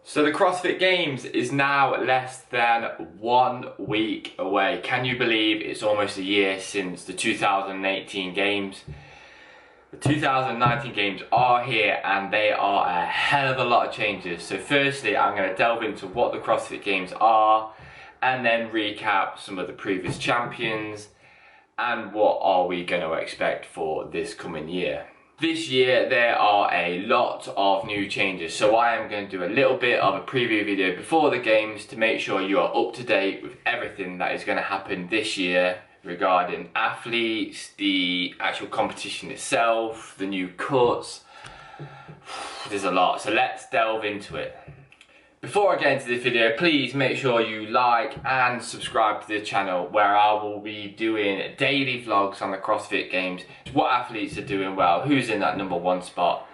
So the CrossFit Games is now less than 1 week away. Can you believe it's almost a year since the 2018 Games? The 2019 Games are here and they are a hell of a lot of changes. So firstly, I'm going to delve into what the CrossFit Games are and then recap some of the previous champions and what are we going to expect for this coming year. This year there are a lot of new changes, so I am going to do a little bit of a preview video before the games to make sure you are up to date with everything that is going to happen this year regarding athletes, the actual competition itself, the new cuts. There's a lot, so let's delve into it. Before I get into this video, please make sure you like and subscribe to the channel where I will be doing daily vlogs on the CrossFit Games, what athletes are doing well, who's in that #1 spot.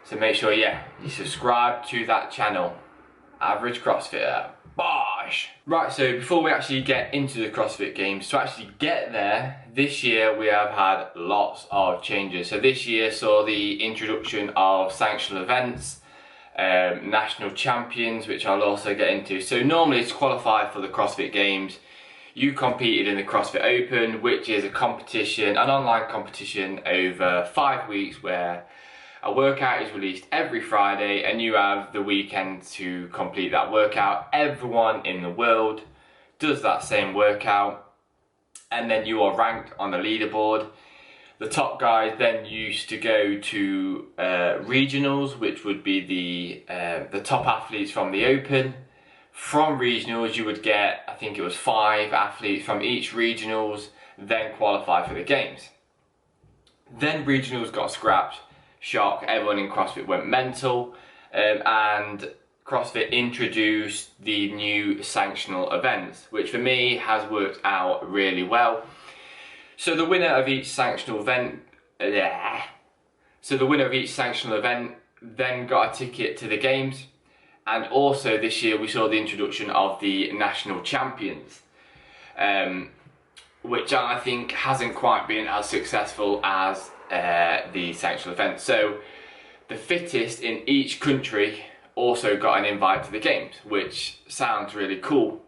So make sure, you subscribe to that channel. Average CrossFitter. Bosh! Right, so before we actually get into the CrossFit Games, to actually get there, this year we have had lots of changes. So this year saw the introduction of sanctional events, national champions, which I'll also get into. So normally to qualify for the CrossFit Games, you competed in the CrossFit Open, which is a competition, an online competition over 5 weeks where a workout is released every Friday and you have the weekend to complete that workout. Everyone in the world does that same workout and then you are ranked on the leaderboard. The top guys then used to go to regionals, which would be the top athletes from the Open. From regionals you would get, I think it was 5 athletes from each regionals, then qualify for the games. Then regionals got scrapped. Shock, everyone in CrossFit went mental, and CrossFit introduced the new sanctional events, which for me has worked out really well. So the winner of each sanctional event, then got a ticket to the games, and also this year we saw the introduction of the national champions, which I think hasn't quite been as successful as the sanctional event. So the fittest in each country also got an invite to the games, which sounds really cool.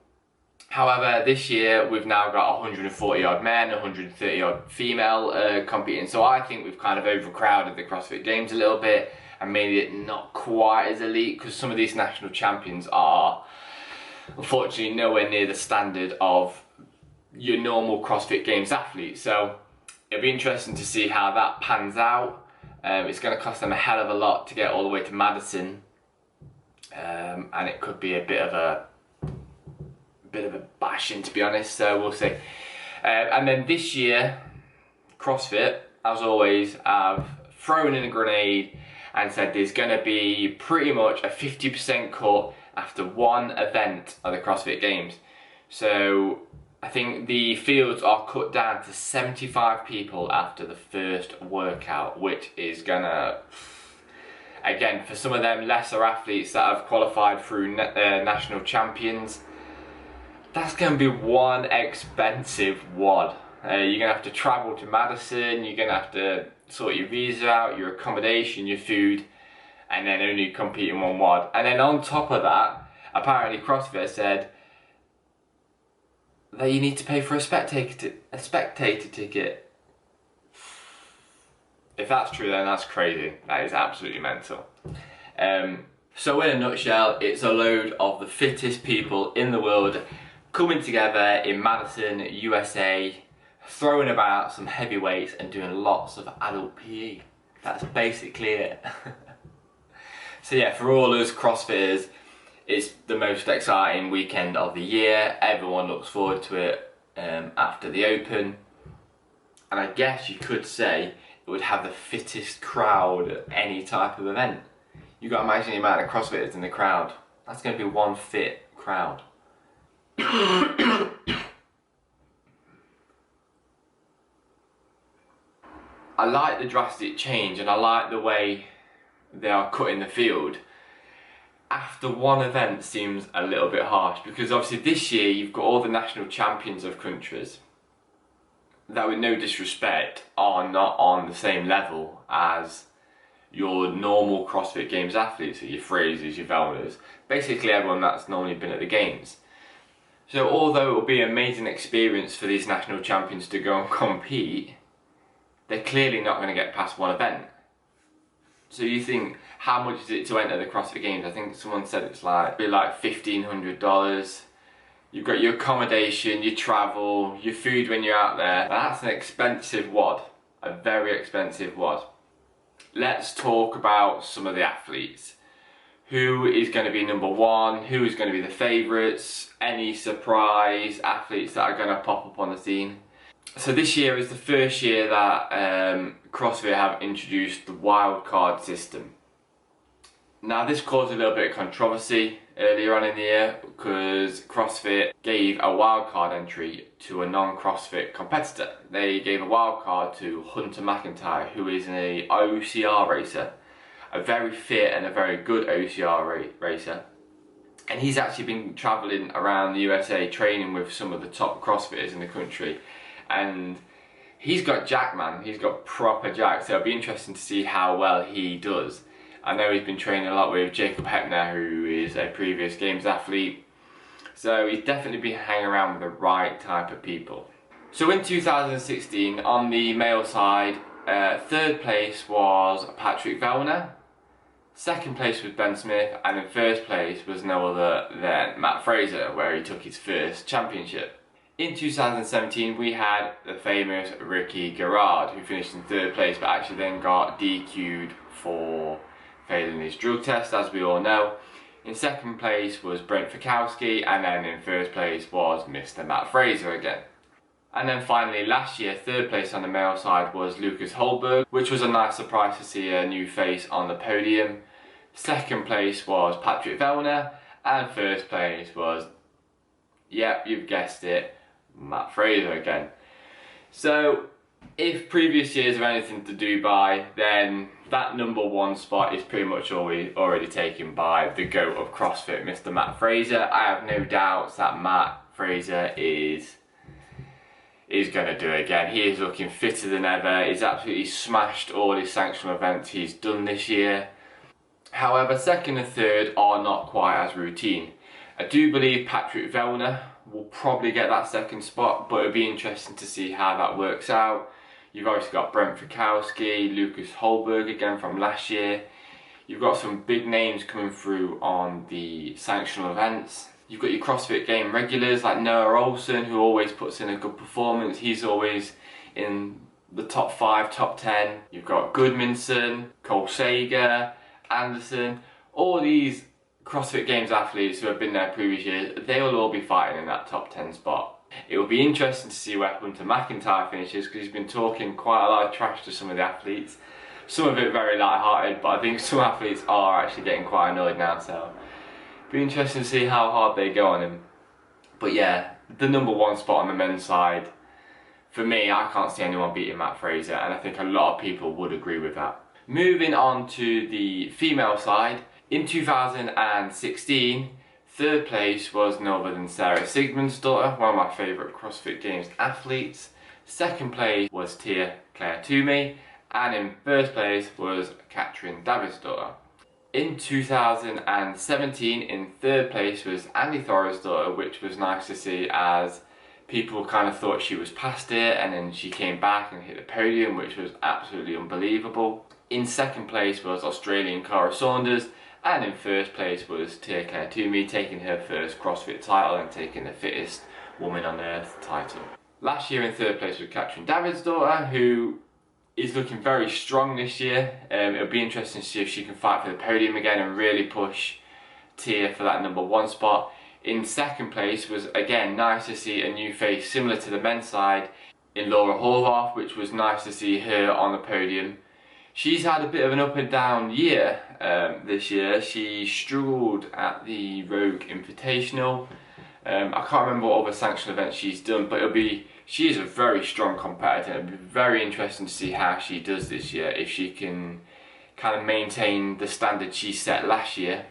However, this year we've now got 140 odd men, 130 odd female competing, so I think we've kind of overcrowded the CrossFit Games a little bit and made it not quite as elite, because some of these national champions are unfortunately nowhere near the standard of your normal CrossFit Games athletes. So it'll be interesting to see how that pans out. It's going to cost them a hell of a lot to get all the way to Madison, and it could be a bit of a bashing, to be honest, so we'll see. And then this year, CrossFit, as always, have thrown in a grenade and said there's going to be pretty much a 50% cut after one event of the CrossFit Games. So I think the fields are cut down to 75 people after the first workout, which is gonna, again, for some of them lesser athletes that have qualified through national champions, that's going to be one expensive WOD. You're going to have to travel to Madison, you're going to have to sort your visa out, your accommodation, your food, and then only compete in one WOD. And then on top of that, apparently CrossFit said that you need to pay for a spectator ticket. If that's true, then that's crazy. That is absolutely mental. So in a nutshell, it's a load of the fittest people in the world coming together in Madison, USA, throwing about some heavy weights and doing lots of adult PE. That's basically it. So yeah, for all us CrossFitters, it's the most exciting weekend of the year. Everyone looks forward to it after the Open. And I guess you could say it would have the fittest crowd at any type of event. You got to imagine the amount of CrossFitters in the crowd. That's going to be one fit crowd. I like the drastic change and I like the way they are cutting the field. After one event seems a little bit harsh, because obviously this year you've got all the national champions of countries that, with no disrespect, are not on the same level as your normal CrossFit Games athletes, so your Frasers, your Vellners, basically everyone that's normally been at the Games. So although it will be an amazing experience for these national champions to go and compete, they're clearly not going to get past one event. So you think, how much is it to enter the CrossFit Games? I think someone said it's like $1,500. You've got your accommodation, your travel, your food when you're out there. That's an expensive wad, a very expensive wad. Let's talk about some of the athletes. Who is going to be number one? Who is going to be the favourites? Any surprise athletes that are going to pop up on the scene? So this year is the first year that CrossFit have introduced the wildcard system. Now this caused a little bit of controversy earlier on in the year because CrossFit gave a wildcard entry to a non-CrossFit competitor. They gave a wildcard to Hunter McIntyre, who is an OCR racer, a very fit and a very good OCR racer. And he's actually been travelling around the USA training with some of the top CrossFitters in the country. And he's got jack, man. He's got proper jack. So it'll be interesting to see how well he does. I know he's been training a lot with Jacob Heppner, who is a previous Games athlete. So he's definitely been hanging around with the right type of people. So in 2016, on the male side, third place was Patrick Vellner. Second place was Ben Smith, and in first place was no other than Matt Fraser, where he took his first championship. In 2017 we had the famous Ricky Garrard, who finished in third place but actually then got DQ'd for failing his drug test, as we all know. In second place was Brent Fikowski, and then in first place was Mr. Matt Fraser again. And then finally last year, third place on the male side was Lucas Holberg, which was a nice surprise to see a new face on the podium. Second place was Patrick Vellner, and first place was, yep, you've guessed it, Matt Fraser again. So if previous years are anything to do by, then that number one spot is pretty much already taken by the GOAT of CrossFit, Mr. Matt Fraser. I have no doubts that Matt Fraser is going to do it again. He is looking fitter than ever. He's absolutely smashed all his sanctional events he's done this year. However, second and third are not quite as routine. I do believe Patrick Vellner will probably get that second spot, but it'll be interesting to see how that works out. You've obviously got Brent Fikowski, Lucas Holberg again from last year. You've got some big names coming through on the sanctional events. You've got your CrossFit Game regulars like Noah Olsen, who always puts in a good performance. He's always in the top 5, top 10. You've got Goodmanson, Cole Sager, Anderson, all these CrossFit Games athletes who have been there previous years, they will all be fighting in that top 10 spot. It will be interesting to see where Hunter McIntyre finishes, because he's been talking quite a lot of trash to some of the athletes. Some of it very light-hearted, but I think some athletes are actually getting quite annoyed now, so it'll be interesting to see how hard they go on him. But yeah, the number one spot on the men's side, for me, I can't see anyone beating Matt Fraser, and I think a lot of people would agree with that. Moving on to the female side, in 2016, third place was no other than Sarah Sigmundsdottir, one of my favourite CrossFit Games athletes. Second place was Tia Claire Toomey, and in first place was Katrin Davidsdottir. In 2017, in third place was Andy Thorisdottir, which was nice to see, as people kind of thought she was past it, and then she came back and hit the podium, which was absolutely unbelievable. In second place was Australian Cara Saunders, and in first place was Tia Claire Toomey, taking her first CrossFit title and taking the fittest woman on earth title. Last year in third place was Katrin Davidsdottir, who is looking very strong this year. It'll be interesting to see if she can fight for the podium again and really push Tia for that number one spot. In second place was, again, nice to see a new face similar to the men's side in Laura Horvath, which was nice to see her on the podium. She's had a bit of an up and down year this year. She struggled at the Rogue Invitational. I can't remember what other sanctional events she's done, but she is a very strong competitor. It'll be very interesting to see how she does this year, if she can kind of maintain the standard she set last year.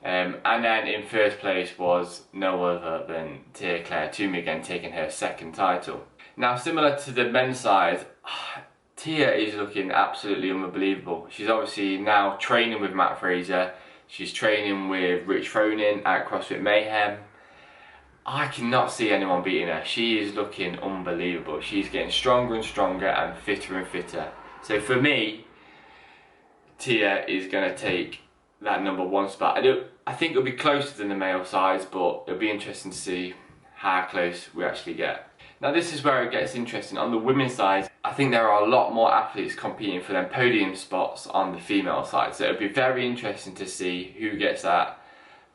And then in first place was no other than Tia Claire Toomey, again taking her second title. Now, similar to the men's side, Tia is looking absolutely unbelievable. She's obviously now training with Matt Fraser. She's training with Rich Froning at CrossFit Mayhem. I cannot see anyone beating her. She is looking unbelievable. She's getting stronger and stronger and fitter. So for me, Tia is going to take that #1 spot. I think it'll be closer than the male sides, but it'll be interesting to see how close we actually get. Now this is where it gets interesting. On the women's side, I think there are a lot more athletes competing for them podium spots on the female side. So it'll be very interesting to see who gets that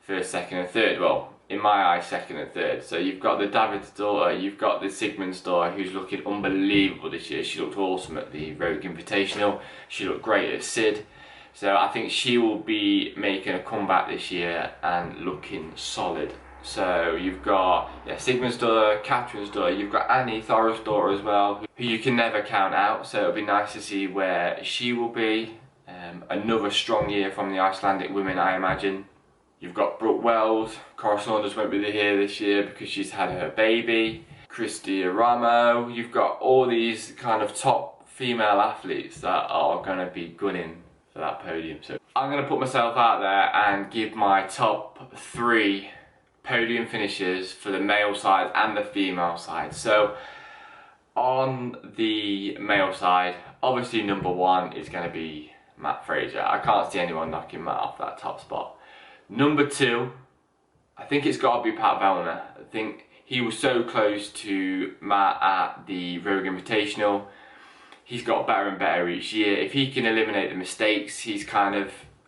first, second and third. Well, in my eyes, second and third. So you've got the David's daughter, you've got the Sigmund's daughter, who's looking unbelievable this year. She looked awesome at the Rogue Invitational. She looked great at Sid. So I think she will be making a comeback this year and looking solid. So you've got Sigmund's daughter, Catherine's daughter, you've got Annie, Thora's daughter as well, who you can never count out. So it'll be nice to see where she will be. Another strong year from the Icelandic women, I imagine. You've got Brooke Wells. Cora Saunders won't be here this year because she's had her baby. Christy Ramo. You've got all these kind of top female athletes that are going to be gunning for that podium. So I'm going to put myself out there and give my top 3 podium finishes for the male side and the female side. So on the male side, obviously #1 is going to be Matt Fraser. I can't see anyone knocking Matt off that top spot. #2, I think it's got to be Pat Vellner. I think he was so close to Matt at the Rogue Invitational. He's got better and better each year. If he can eliminate the mistakes he's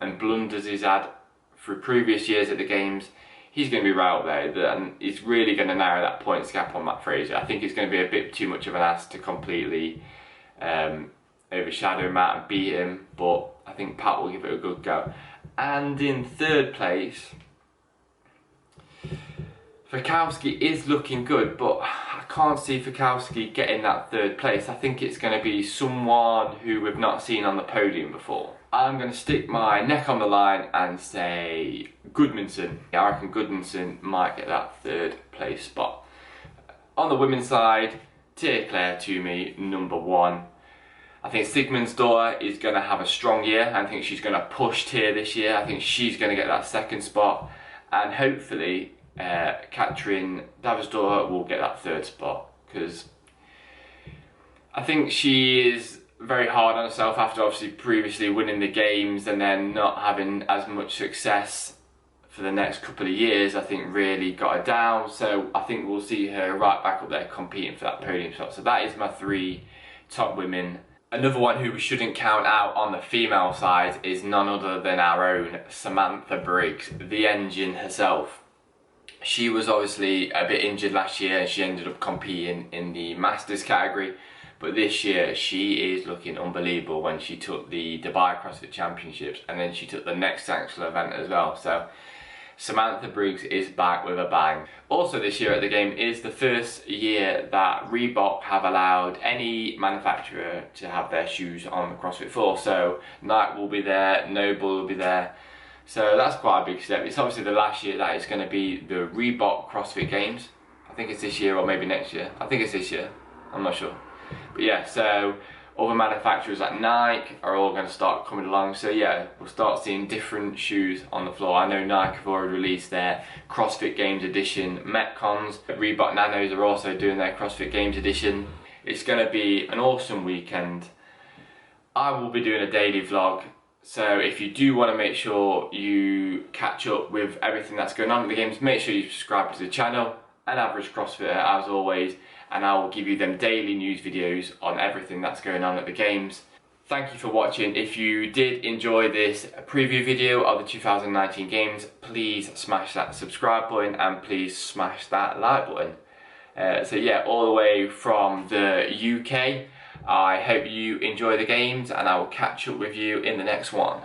and blunders he's had through previous years at the games, he's going to be right up there, and he's really going to narrow that points gap on Matt Fraser. I think it's going to be a bit too much of an ask to completely overshadow Matt and beat him, but I think Pat will give it a good go. And in 3rd place, Fikowski is looking good, but I can't see Fikowski getting that 3rd place. I think it's going to be someone who we've not seen on the podium before. I'm going to stick my neck on the line and say Gudmundsson. I reckon Gudmundsson might get that 3rd place spot. On the women's side, Tia Claire to me, #1. I think Sigmund's daughter is going to have a strong year. I think she's going to push Tia this year. I think she's going to get that 2nd spot. And hopefully, Catherine David's daughter will get that 3rd spot. Because I think she is very hard on herself after obviously previously winning the games and then not having as much success for the next couple of years. I think really got her down. So I think we'll see her right back up there competing for that podium spot. So that is my 3 top women. Another one who we shouldn't count out on the female side is none other than our own Samantha Briggs, the engine herself. She was obviously a bit injured last year and she ended up competing in the Masters category. But this year she is looking unbelievable when she took the Dubai CrossFit Championships and then she took the next sanctional event as well. So Samantha Briggs is back with a bang. Also this year at the game is the first year that Reebok have allowed any manufacturer to have their shoes on the CrossFit floor. So Nike will be there, Noble will be there. So that's quite a big step. It's obviously the last year that it's going to be the Reebok CrossFit Games. I think it's this year or maybe next year. I think it's this year. I'm not sure. But yeah, so other manufacturers like Nike are all going to start coming along. So yeah, we'll start seeing different shoes on the floor. I know Nike have already released their CrossFit Games Edition Metcons. Reebok Nanos are also doing their CrossFit Games Edition. It's going to be an awesome weekend. I will be doing a daily vlog. So if you do want to make sure you catch up with everything that's going on at the games, make sure you subscribe to the channel. An Average CrossFitter as always, and I will give you them daily news videos on everything that's going on at the games. Thank you for watching. If you did enjoy this preview video of the 2019 games, please smash that subscribe button and please smash that like button. So yeah, all the way from the UK, I hope you enjoy the games and I will catch up with you in the next one.